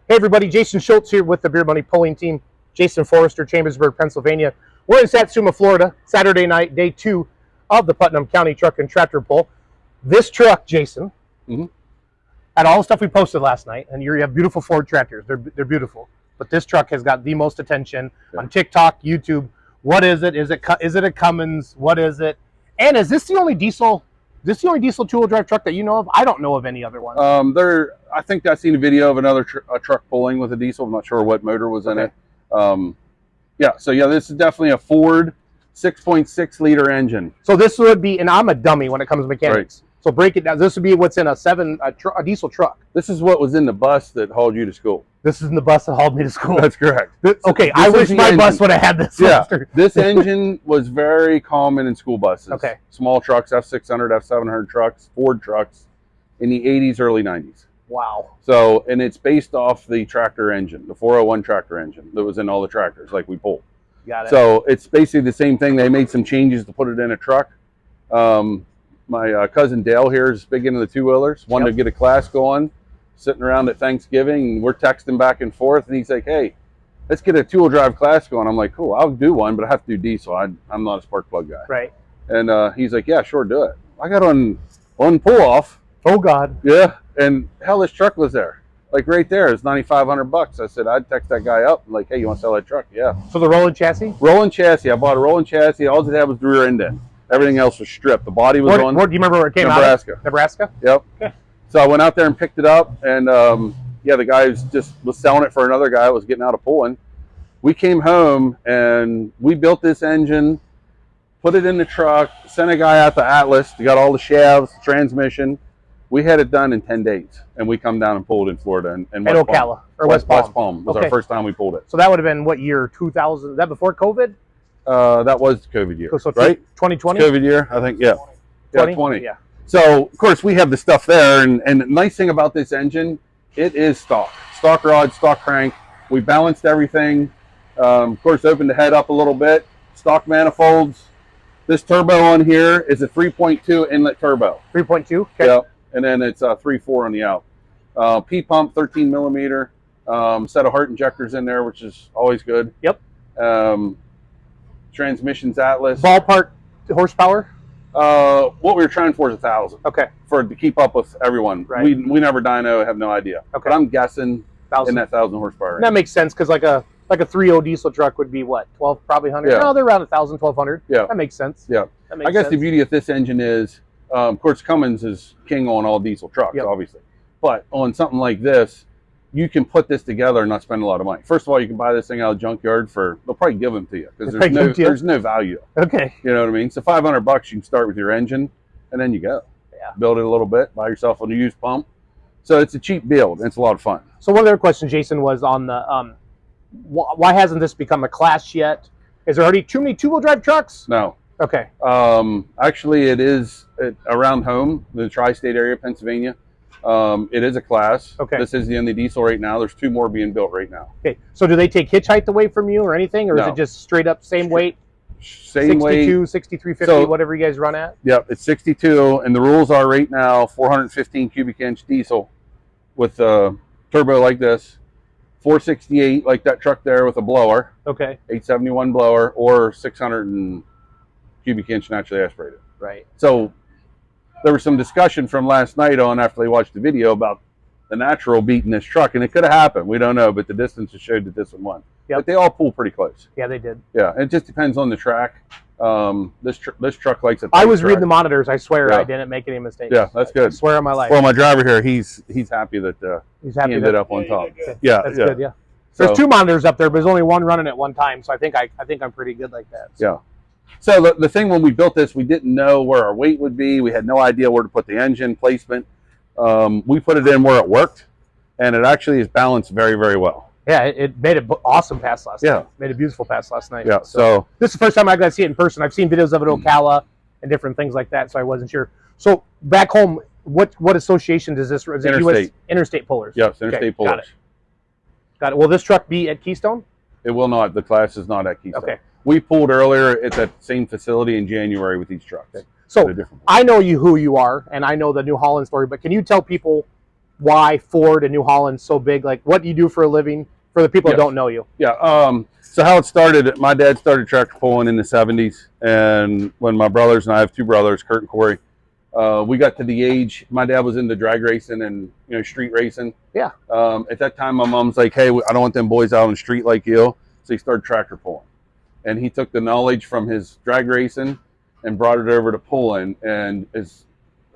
Hey everybody, Jason Schultz here with the Beer Money Pulling Team. Jason Forrester, Chambersburg, Pennsylvania. We're in Satsuma, Florida, Saturday night, day 2 of the Putnam County Truck and Tractor Pull. This truck, Jason, had all the stuff we posted last night, and you have beautiful Ford tractors. They're beautiful. But this truck has got the most attention on TikTok, YouTube. What is it? Is it a Cummins? What is it? And is this the only diesel? This the only diesel two-wheel drive truck that you know of? I don't know of any other ones. I think I've seen a video of another truck pulling with a diesel. I'm not sure what motor was in it. This is definitely a Ford 6.6 liter engine. So this would be, and I'm a dummy when it comes to mechanics. Right. So break it down. This would be what's in a diesel truck. This is what was in the bus that hauled you to school. This is in the bus that hauled me to school. That's correct. Okay, I wish my bus would have had this. Yeah, this engine was very common in school buses. Okay. Small trucks, F600, F700 trucks, Ford trucks in the 80s, early 90s. Wow. So, and it's based off the tractor engine, the 401 tractor engine that was in all the tractors like we pulled. Got it. So it's basically the same thing. They made some changes to put it in a truck. My cousin Dale here is big into the two-wheelers, wanted to get a class going, sitting around at Thanksgiving, and we're texting back and forth, and he's like, hey, let's get a two-wheel drive class going. I'm like, cool, I'll do one, but I have to do diesel. I'm not a spark plug guy. Right. And he's like, yeah, sure, do it. I got on pull-off. Oh, God. Yeah, and hell, this truck was there. Like right there, it's $9,500. I said, I'd text that guy up, like, hey, you want to sell that truck? Yeah. So the rolling chassis? Rolling chassis. I bought a rolling chassis. All it had was the rear end in. Everything else was stripped. The body was on. Do you remember where it came Nebraska. out of? Nebraska? Yep. Okay. So I went out there and picked it up, and the guy was selling it for another guy that was getting out of pulling. We came home, and we built this engine, put it in the truck, sent a guy out to Atlas, got all the shafts, transmission. We had it done in 10 days, and we come down and pulled in Florida. And At Ocala, or West Palm. West Palm was our first time we pulled it. So that would have been, what year, 2000? Is that before COVID? That was the COVID year, so right? 2020? COVID year, I think, yeah. 20? Yeah. So, of course, we have the stuff there, and the nice thing about this engine, it is stock. Stock rod, stock crank. We balanced everything. Of course, opened the head up a little bit. Stock manifolds. This turbo on here is a 3.2 inlet turbo. 3.2? Okay. Yep. And then it's 3.4 on the out. P-pump, 13 millimeter. Set of heart injectors in there, which is always good. Yep. Transmissions Atlas. Ballpark horsepower? What we were trying for is 1,000. Okay. To keep up with everyone. Right. We never dyno, have no idea. Okay. But I'm guessing 1,000. in that 1,000 horsepower. That makes sense, because like a 3.0 diesel truck would be what, 12, probably 100? Yeah. No, they're around 1,000, 1,200. Yeah. That makes sense. Yeah. That makes I guess sense. the beauty of this engine is, of course, Cummins is king on all diesel trucks, obviously. But on something like this, you can put this together and not spend a lot of money. First of all, you can buy this thing out of the junkyard they'll probably give them to you, because there's no value. Okay. You know what I mean? So $500, you can start with your engine, and then you go. Yeah. Build it a little bit, buy yourself a used pump. So it's a cheap build, and it's a lot of fun. So one other question, Jason, was on the why hasn't this become a class yet? Is there already too many two-wheel drive trucks? No. Okay. Actually, it is around home, the tri-state area, Pennsylvania. It is a class. Okay. This is the only diesel right now. There's 2 more being built right now. Okay. So do they take hitch height away from you or anything, or is it just straight up same weight? Same 62, weight. 6350, whatever you guys run at? Yep, it's 62, and the rules are right now 415 cubic inch diesel with a turbo like this, 468 like that truck there with a blower. Okay. 871 blower, or 600 cubic inch naturally aspirated. Right. So there was some discussion from last night on, after they watched the video, about the natural beating this truck, and it could have happened. We don't know, but the distances showed that this one won. Yep. But they all pull pretty close. Yeah, they did. Yeah, it just depends on the track. This truck likes it. I was reading the monitors. I swear I didn't make any mistakes. Yeah, that's good. I swear on my life. Well, my driver here, he's happy that he ended up on top. Yeah, that's good. Yeah. There's 2 monitors up there, but there's only one running at one time, so I think I'm pretty good like that. So. Yeah. So the thing, when we built this, we didn't know where our weight would be. We had no idea where to put the engine placement. We put it in where it worked, and it actually is balanced very, very well. Yeah, it made an awesome pass last night. Made a beautiful pass last night. Yeah. So this is the first time I got to see it in person. I've seen videos of it at Ocala and different things like that, so I wasn't sure. So back home, what association does this? Is it Interstate. Interstate Pullers? Yes, Interstate Pullers. Got it. Will this truck be at Keystone? It will not. The class is not at Keystone. Okay. We pulled earlier at that same facility in January with these trucks. Okay. So I know who you are, and I know the New Holland story, but can you tell people why Ford and New Holland's so big. Like, what do you do for a living for the people that don't know you? Yeah. So how it started, my dad started tractor pulling in the 70s. And when my brothers, and I have two brothers, Kurt and Corey, we got to the age, my dad was into drag racing and, street racing. Yeah. At that time, my mom's like, hey, I don't want them boys out on the street like you. So he started tractor pulling. And he took the knowledge from his drag racing and brought it over to pulling. And as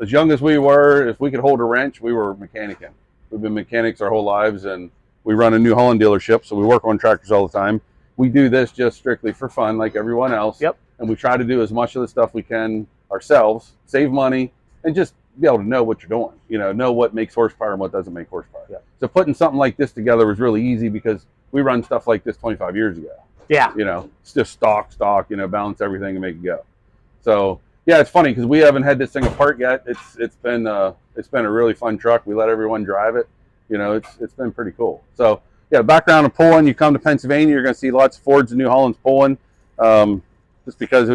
young as we were, if we could hold a wrench, we were mechanicking. We've been mechanics our whole lives, and we run a New Holland dealership, so we work on tractors all the time. We do this just strictly for fun, like everyone else. Yep. And we try to do as much of the stuff we can ourselves, save money, and just be able to know what you're doing. Know what makes horsepower and what doesn't make horsepower. Yep. So putting something like this together was really easy because we run stuff like this 25 years ago. Yeah. It's just stock, balance everything and make it go. So yeah, it's funny because we haven't had this thing apart yet. It's been a really fun truck. We let everyone drive it. It's been pretty cool. So yeah, background of pulling. You come to Pennsylvania, you're going to see lots of Fords and New Hollands pulling. Just because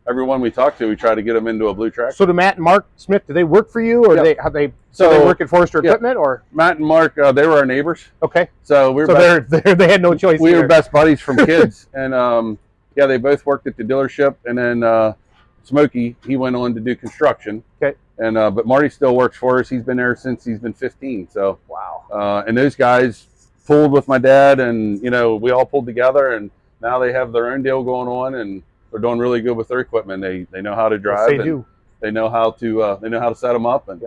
everyone we talk to, we try to get them into a blue tractor. So do Matt and Mark Smith? Do they work for you, or Yeah. they work at Forrester Yeah. Equipment, or Matt and Mark, they were our neighbors. okay? So they had no choice. We either. were best buddies from kids, and yeah, they both worked at the dealership, and then Smokey, he went on to do construction. Okay. And but Marty still works for us. He's been there since he's been 15. So wow. And those guys pulled with my dad, and we all pulled together, and now they have their own deal going on, and they're doing really good with their equipment. They know how to drive. Yes, they do. They know how to set them up. And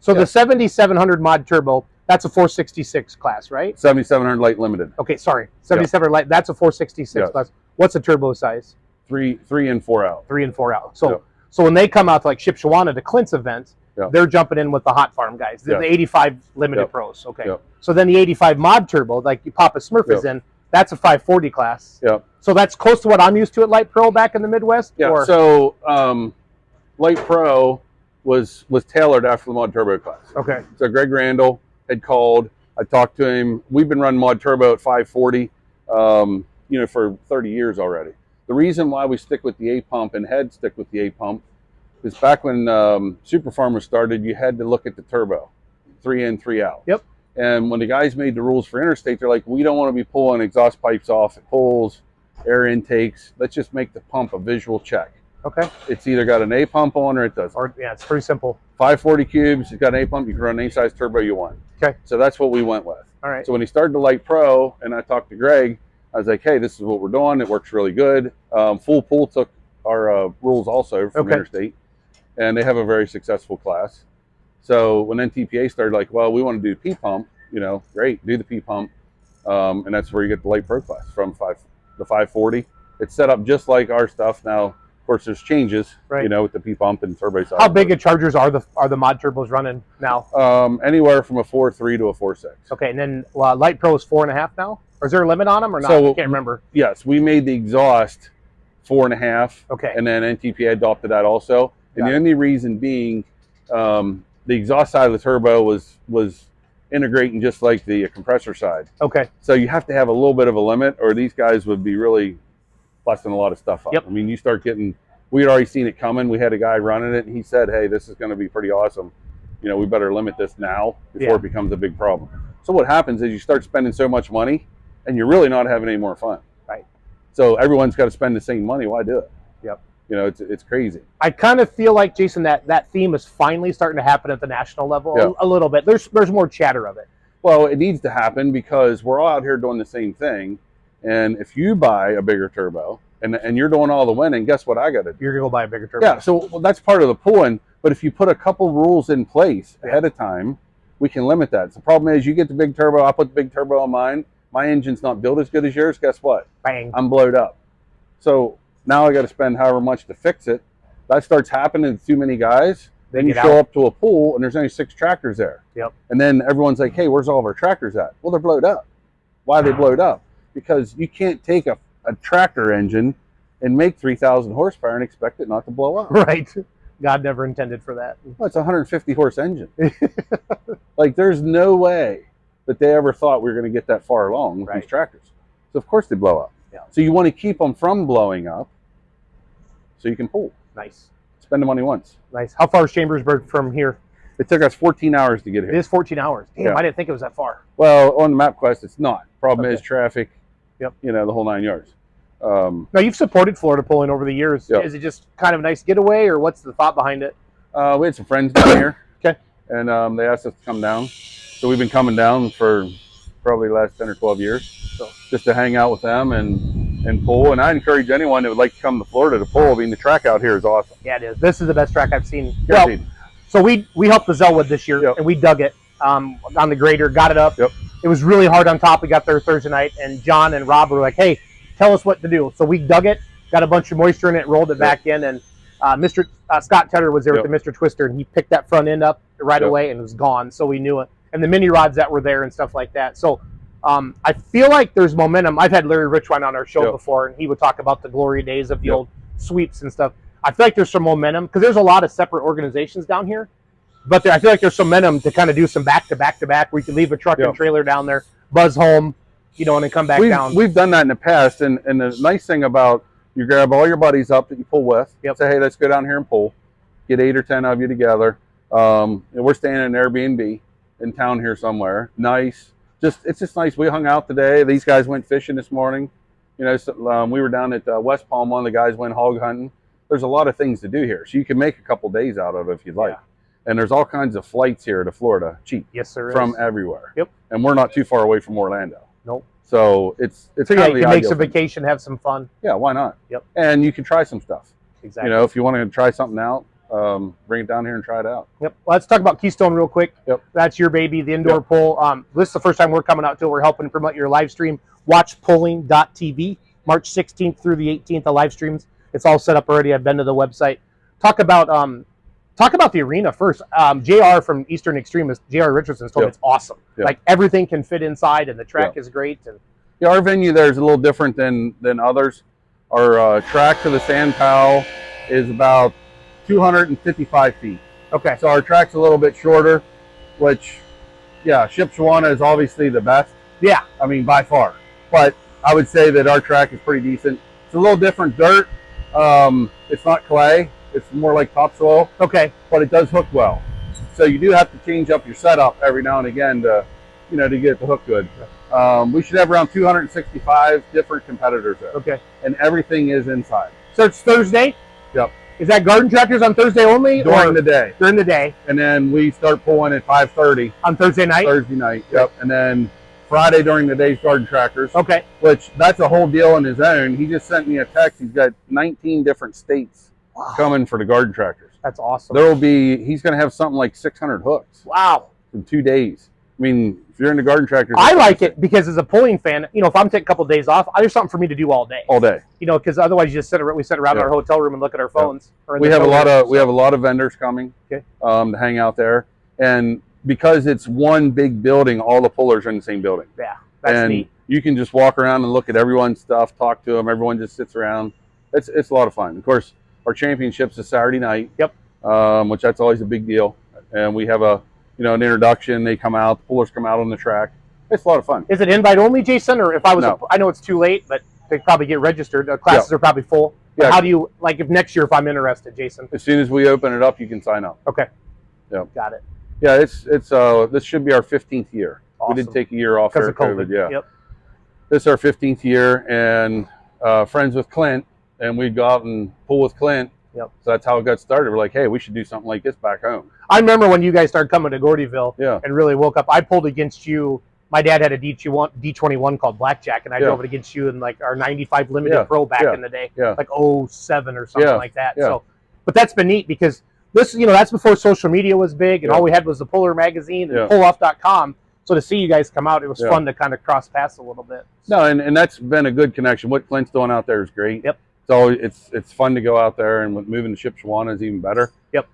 so the 7700 mod turbo, that's a 466 class, right? 7700 light limited. Okay, sorry, 77 light. That's a 466 class. What's the turbo size? 3 and 4 out. 3 and 4 out. So when they come out to like Shipshawana to Clint's events, they're jumping in with the hot farm guys, the 85 limited pros. Okay. So then the 85 mod turbo, like you Papa Smurf is in, that's a 540 class. Yeah. So that's close to what I'm used to at Light Pro back in the Midwest. Yeah. Or? So Light Pro was tailored after the mod turbo class. Okay. So Greg Randall had called. I talked to him. We've been running mod turbo at 540, for 30 years already. The reason why we stick with the A pump and had stick with the A pump is back when Super Farmer started, you had to look at the turbo, 3 in, 3 out. Yep. And when the guys made the rules for interstate, they're like, we don't want to be pulling exhaust pipes off, it pulls, air intakes. Let's just make the pump a visual check. Okay. It's either got an A pump on or it doesn't. Or yeah, it's pretty simple. 540 cubes, it's got an A pump, you can run any size turbo you want. Okay. So that's what we went with. All right. So when he started the Light Pro and I talked to Greg, I was like, hey, this is what we're doing. It works really good. Full Pool took our rules also from Interstate, and they have a very successful class. So when NTPA started, like, well, we want to do P pump, great, do the P pump. And that's where you get the Light Pro class from the 540. It's set up just like our stuff. Now, of course, there's changes, with the P pump and turbo side. How big a chargers are the mod turbos running now? Anywhere from a 4.3 to a 4.6. Okay, and then Light Pro is 4.5 now? Or is there a limit on them or not? So, I can't remember. Yes, we made the exhaust 4.5. Okay. And then NTPA adopted that also. And the only reason being, the exhaust side of the turbo was integrating just like the compressor side. Okay. So you have to have a little bit of a limit, or these guys would be really busting a lot of stuff up. Yep. I mean, you start getting, we had already seen it coming. We had a guy running it, and he said, hey, this is going to be pretty awesome. We better limit this now before it becomes a big problem. So what happens is you start spending so much money, and you're really not having any more fun. Right. So everyone's got to spend the same money. Why do it? Yep. It's crazy. I kind of feel like, Jason, that theme is finally starting to happen at the national level a little bit. There's more chatter of it. Well, it needs to happen because we're all out here doing the same thing. And if you buy a bigger turbo and you're doing all the winning, guess what I got to do? You're going to go buy a bigger turbo. Yeah, so that's part of the pulling. But if you put a couple rules in place ahead of time, we can limit that. So the problem is you get the big turbo, I put the big turbo on mine. My engine's not built as good as yours. Guess what? Bang. I'm blowed up. So now I got to spend however much to fix it. That starts happening to too many guys. Then you show up to a pool and there's only 6 tractors there. Yep. And then everyone's like, hey, where's all of our tractors at? Well, they're blowed up. Why are they blowed up? Because you can't take a tractor engine and make 3,000 horsepower and expect it not to blow up. Right. God never intended for that. Well, it's a 150 horse engine. Like, there's no way that they ever thought we were going to get that far along with these tractors. So of course they blow up. Yeah. So you want to keep them from blowing up so you can pull. Nice. Spend the money once. Nice. How far is Chambersburg from here? It took us 14 hours to get here. It is 14 hours. Damn, Yeah. I didn't think it was that far. Well, on the MapQuest, it's not. Problem Okay. is traffic. Yep. You know, the whole 9 yards. Now, you've supported Florida pulling over the years. Yep. Is it just kind of a nice getaway, or what's the thought behind it? We had some friends down here. Okay. And they asked us to come down. So we've been coming down for probably the last 10 or 12 years. So just to hang out with them and pull. And I encourage anyone that would like to come to Florida to pull. I mean, the track out here is awesome. Yeah, it is. This is the best track I've seen. Guaranteed. Well, so we helped the Zellwood this year, Yep. and we dug it on the grader, got it up. Yep. It was really hard on top. We got there Thursday night, and John and Rob were like, hey, tell us what to do. So we dug it, got a bunch of moisture in it, rolled it back in, and Mr. Scott Tedder was there Yep. with the Mr. Twister, and he picked that front end up right Yep. away, and it was gone, so we knew it. And the mini rods that were there and stuff like that. So I feel like there's momentum. I've had Larry Richwine on our show Yep. before, and he would talk about the glory days of the Yep. old sweeps and stuff. I feel like there's some momentum because there's a lot of separate organizations down here, but I feel like there's some momentum to kind of do some back-to-back-to-back where you can leave a truck Yep. and trailer down there, buzz home, you know, and then come back down. We've done that in the past, and the nice thing about you grab all your buddies up that you pull with, Yep. say, hey, let's go down here and pull, get 8 or 10 of you together. And we're staying in an Airbnb in town here somewhere. Nice, it's just nice. We hung out today. These guys went fishing this morning. You know, so, we were down at West Palm. One of the guys went hog hunting. There's a lot of things to do here, so you can make a couple days out of it if you'd like. Yeah. And there's all kinds of flights here to Florida, cheap, Yes, sir. from everywhere. Yep. And we're not too far away from Orlando. Nope. So it's So kind yeah, of you the can make ideal some thing. vacation, have some fun. Yeah, why not? Yep. And you can try some stuff. Exactly. You know, if you want to try something out, bring it down here and try it out. Yep. Let's talk about Keystone real quick. Yep. That's your baby, the indoor Yep. poll. This is the first time we're coming out to. We're helping promote your live stream. WatchPulling.tv, March 16th through the 18th. The live streams. It's all set up already. I've been to the website. Talk about the arena first. JR from Eastern Extremist, JR Richardson's told me Yep. it's awesome. Yep. Like everything can fit inside, and the track Yep. is great. And Yeah, our venue there is a little different than others. Our track to the Sand Pal is about 255 feet. okay, So our track's a little bit shorter, which, yeah, Shipshawana is obviously the best. yeah, I mean, by far. But I would say that our track is pretty decent. It's a little different dirt. It's not clay. It's more like topsoil, okay, but it does hook well. So you do have to change up your setup every now and again to, you know, to get the hook good. We should have around 265 different competitors there, okay. and everything is inside. So it's Thursday. Yep. Is that garden tractors on Thursday only, During or the day, during the day and then we start pulling at 5:30 on Thursday night? Thursday night. Yep. And then Friday during the day's garden tractors. Okay. Which that's a whole deal on his own. He just sent me a text. He's got 19 different states Wow. coming for the garden tractors. That's awesome. There will be. He's going to have something like 600 hooks Wow. in 2 days. I mean, if you're into garden tractors, I like it because as a pulling fan, you know, if I'm taking a couple of days off, there's something for me to do all day. all day. You know, because otherwise you just sit around in Yeah. our hotel room and look at our phones. Or in We the have a lot showroom, of we have a lot of vendors coming Okay. to hang out there, and because it's one big building, all the pullers are in the same building. Yeah, that's and neat. you can just walk around and look at everyone's stuff, talk to them. Everyone just sits around. It's a lot of fun. Of course, our championships is Saturday night. Yep. Which that's always a big deal. And we have an introduction. They come out, the pullers come out on the track. It's a lot of fun. Is it invite only, Jason? Or if I was, No. I know it's too late, but they probably get registered. Classes are probably full. Yeah. How do you, like, if next year if I'm interested, Jason? As soon as we open it up, you can sign up. Okay. Yep. Got it. Yeah, it's this should be our 15th year. Awesome. We did take a year off Because for of COVID. Yeah. Yep. This is our 15th year, and friends with Clint, and we'd go out and pull with Clint. Yep. So that's how it got started. We're like, hey, we should do something like this back home. I remember when you guys started coming to Gordyville Yeah. and really woke up. I pulled against you. My dad had a D21 called Blackjack, and I Yeah. drove it against you in like our 95 Limited Yeah. Pro back Yeah. in the day, Yeah. like 07 or something Yeah. like that. Yeah. So, but that's been neat because this, that's before social media was big, and Yeah. all we had was the Puller magazine and Yeah. pulloff.com. So to see you guys come out, it was Yeah. fun to kind of cross paths a little bit. No, and that's been a good connection. What Clint's doing out there is great. Yep. It's always it's fun to go out there, and with moving to Shipshawana is even better. Yep.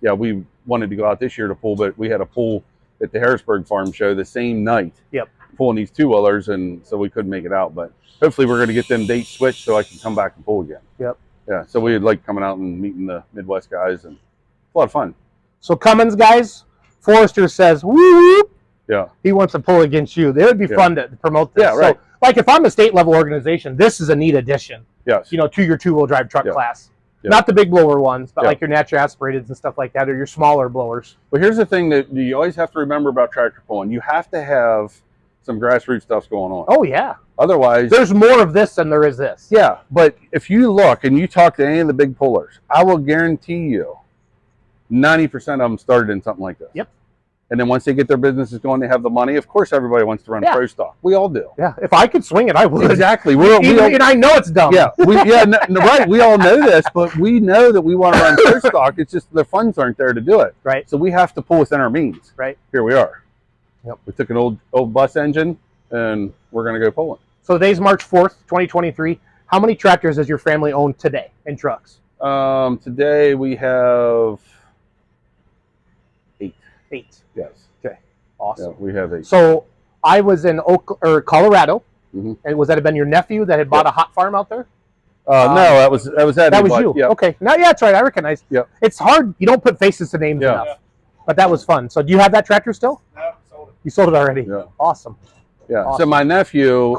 Yeah, we wanted to go out this year to pull, but we had a pull at the Harrisburg Farm Show the same night. Yep. Pulling these 2-wheelers, and so we couldn't make it out. But hopefully we're going to get them dates switched so I can come back and pull again. Yep. Yeah, so we'd like coming out and meeting the Midwest guys, and it's a lot of fun. So Cummins guys, Forrester says, woo! Yeah. He wants to pull against you. It would be Yeah. fun to promote this. Yeah, right. So, like if I'm a state level organization, this is a neat addition, Yes. to your 2-wheel drive truck Yeah. class. Yeah. Not the big blower ones, but Yeah. like your natural aspirateds and stuff like that, or your smaller blowers. But here's the thing that you always have to remember about tractor pulling. You have to have some grassroots stuff going on. Oh, yeah. Otherwise, There's more of this than there is this. yeah, but if you look and you talk to any of the big pullers, I will guarantee you 90% of them started in something like this. Yep. And then once they get their businesses going, they have the money. Of course, everybody wants to run Yeah. pro stock. We all do. Yeah. If I could swing it, I would. Exactly. And I know it's dumb. Yeah, right. We all know this, but we know that we want to run pro stock. It's just the funds aren't there to do it. Right. So we have to pull within our means. Right. Here we are. Yep. We took an old bus engine, and we're going to go pull it. So today's March 4th, 2023. How many tractors does your family own today and trucks? Today we have 8. 8. Yes. Okay. Awesome. Yeah, we have 8. So I was in Colorado, Mhm. and was that been your nephew that had bought a hot farm out there? No, that was Eddie. That was you. Yeah. Okay. Now, yeah, that's right. I recognize. Yeah. It's hard. You don't put faces to names Yeah. enough. But that was fun. So do you have that tractor still? No, sold it. You sold it already. Yeah. Awesome. Yeah. So Awesome. my nephew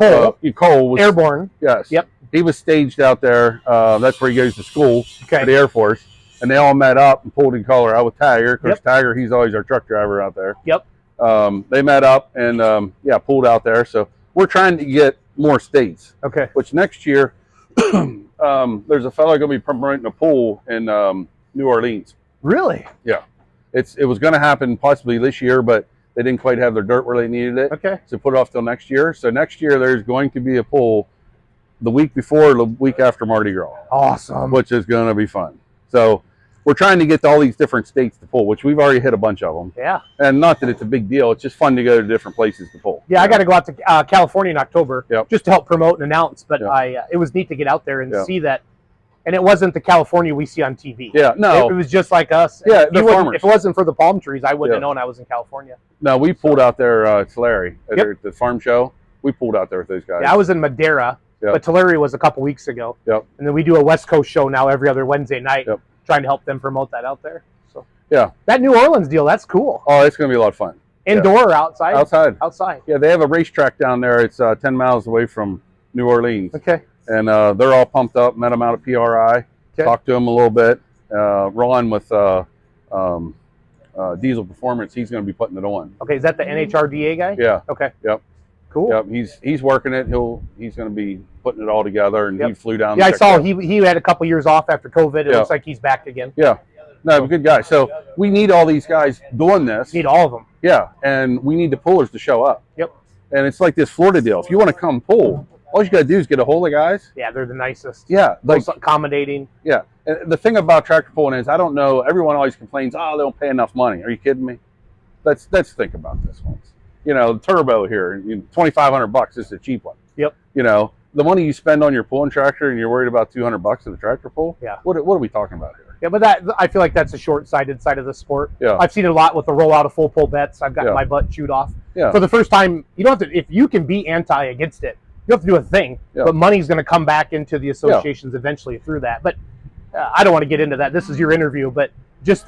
Cole. was Airborne. Yes. Yep. He was staged out there. That's where he goes to school Okay. for the Air Force. And they all met up and pulled in Colorado with Tiger. Of course, Tiger, he's always our truck driver out there. Yep. They met up and, pulled out there. So we're trying to get more states, Okay. which next year, there's a fellow going to be promoting a pool in New Orleans. Really? Yeah. It was going to happen possibly this year, but they didn't quite have their dirt where they needed it. Okay. So put it off till next year. So next year, there's going to be a pool the week before, the week after Mardi Gras, Awesome. which is going to be fun. So we're trying to get to all these different states to pull, which we've already hit a bunch of them. Yeah. And not that it's a big deal. It's just fun to go to different places to pull. Yeah, I got to go out to California in October Yep. just to help promote and announce. But Yep. it was neat to get out there and Yep. see that. And it wasn't the California we see on TV. Yeah, no. It was just like us. Yeah, You the wouldn't- farmers. If it wasn't for the palm trees, I wouldn't have Yeah. known I was in California. No, we pulled out there at Tulare Yep. at the farm show. We pulled out there with those guys. Yeah, I was in Madera, Yep. but Tulare was a couple weeks ago. Yep. And then we do a West Coast show now every other Wednesday night, Yep. trying to help them promote that out there. So Yeah. that New Orleans deal, that's cool. Oh, it's going to be a lot of fun. Indoor or outside? Outside. Outside. Yeah, they have a racetrack down there. It's 10 miles away from New Orleans. Okay. And they're all pumped up. Met them out at PRI. Okay. Talked to them a little bit. Ron with Diesel Performance, he's going to be putting it on. Okay, is that the NHRDA guy? Yeah. Okay. Yep. Cool. Yep. He's working it. He's going to be putting it all together, and Yep. he flew down. Yeah, I checked saw it out. he had a couple years off after COVID. It Yeah. looks like he's back again. Yeah. No, good guy. So we need all these guys doing this. Need all of them. Yeah, and we need the pullers to show up. Yep. And it's like this Florida deal. If you want to come pull, all you got to do is get a hold of guys. Yeah, they're the nicest. Yeah, like Most accommodating. yeah. And the thing about tractor pulling is, I don't know. Everyone always complains, "Oh, they don't pay enough money." Are you kidding me? Let's think about this once. You know, the turbo here, $2,500 is a cheap one. Yep. You know, the money you spend on your pulling tractor, and you're worried about $200 in a tractor pull. Yeah. What are we talking about here? Yeah, but that I feel like that's a short-sighted side of the sport. Yeah. I've seen it a lot with the rollout of full pull bets. I've gotten Yeah. my butt chewed off. Yeah. For the first time, you don't have to. If you can be anti against it, you don't have to do a thing. Yeah. But money's going to come back into the associations eventually through that. But I don't want to get into that. This is your interview, but just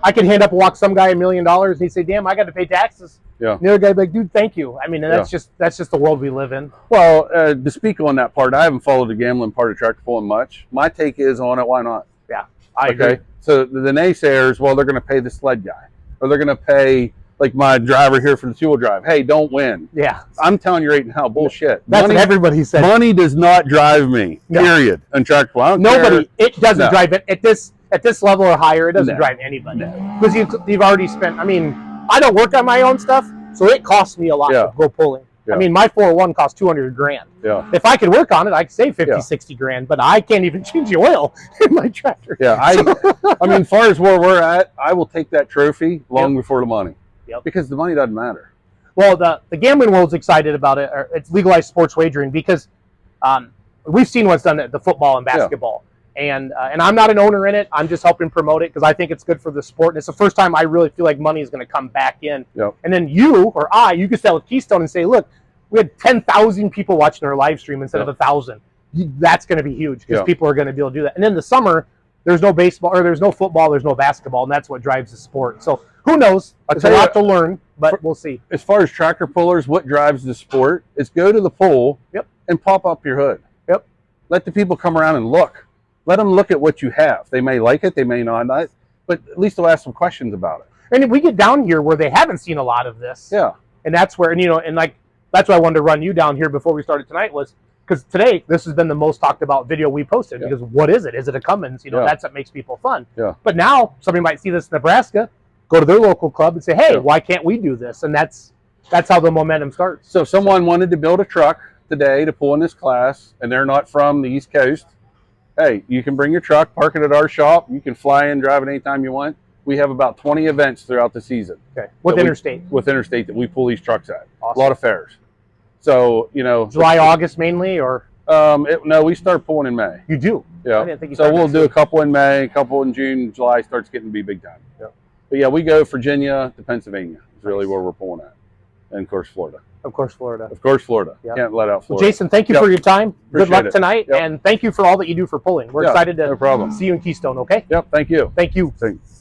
I could hand up and walk some guy $1 million, and he'd say, "Damn, I got to pay taxes." Yeah. And the other guy'd be like, "Dude, thank you." I mean, and that's just the world we live in. Well, to speak on that part, I haven't followed the gambling part of tractor pulling much. My take is on it, why not? Yeah, I agree. So the naysayers, well, they're going to pay the sled guy, or they're going to pay like my driver here for the two-wheel drive. Hey, don't win. Yeah, I'm telling you right now, bullshit. that's what everybody said. Money does not drive me. No. Period. On tractor pulling, I don't Nobody. care. It doesn't No. drive it at this level or higher. It doesn't No. drive anybody because you've already spent. I mean, I don't work on my own stuff, so it costs me a lot Yeah. to go pulling. Yeah. I mean, my 401 costs $200,000. Yeah. If I could work on it, I could save 50, Yeah. 60 grand, but I can't even change the oil in my tractor. Yeah. I mean, as far as where we're at, I will take that trophy long before the money. Yep. Because the money doesn't matter. Well, the gambling world's excited about it. It's legalized sports wagering because we've seen what's done at the football and basketball. And I'm not an owner in it. I'm just helping promote it because I think it's good for the sport. And it's the first time I really feel like money is going to come back in. Yep. And then you can stand with Keystone and say, look, we had 10,000 people watching our live stream instead of 1,000. That's going to be huge because people are going to be able to do that. And then the summer, there's no baseball or there's no football, there's no basketball, and that's what drives the sport. So who knows? There's a lot to learn, but we'll see. As far as tractor pullers, what drives the sport is go to the pool Yep. and pop up your hood. Yep. Let the people come around and look. let them look at what you have. They may like it, they may not, but at least they'll ask some questions about it. And if we get down here where they haven't seen a lot of this, Yeah. and that's where, and and like that's why I wanted to run you down here before we started tonight, was because today this has been the most talked about video we posted. Because what is it? Is it a Cummins? That's what makes people fun. Yeah. But now somebody might see this in Nebraska, go to their local club and say, hey, why can't we do this? And that's how the momentum starts. So if someone wanted to build a truck today to pull in this class, and they're not from the East Coast, hey, you can bring your truck, park it at our shop. You can fly in, drive it anytime you want. We have about 20 events throughout the season. Okay. With interstate. With interstate that we pull these trucks at. Awesome. A lot of fairs. So, July, August mainly, or? No, we start pulling in May. You do? Yeah. I didn't think you so we'll do a couple in May, a couple in June. July starts getting to be big time. Yeah. But yeah, we go Virginia to Pennsylvania is really where we're pulling at. And of course, Florida. Of course, Florida. Of course, Florida. Yep. Can't let out Florida. Well, Jason, thank you for your time. Good luck tonight. Yep. And thank you for all that you do for pulling. We're excited to see you in Keystone, okay? Yep, thank you. Thank you. Thanks.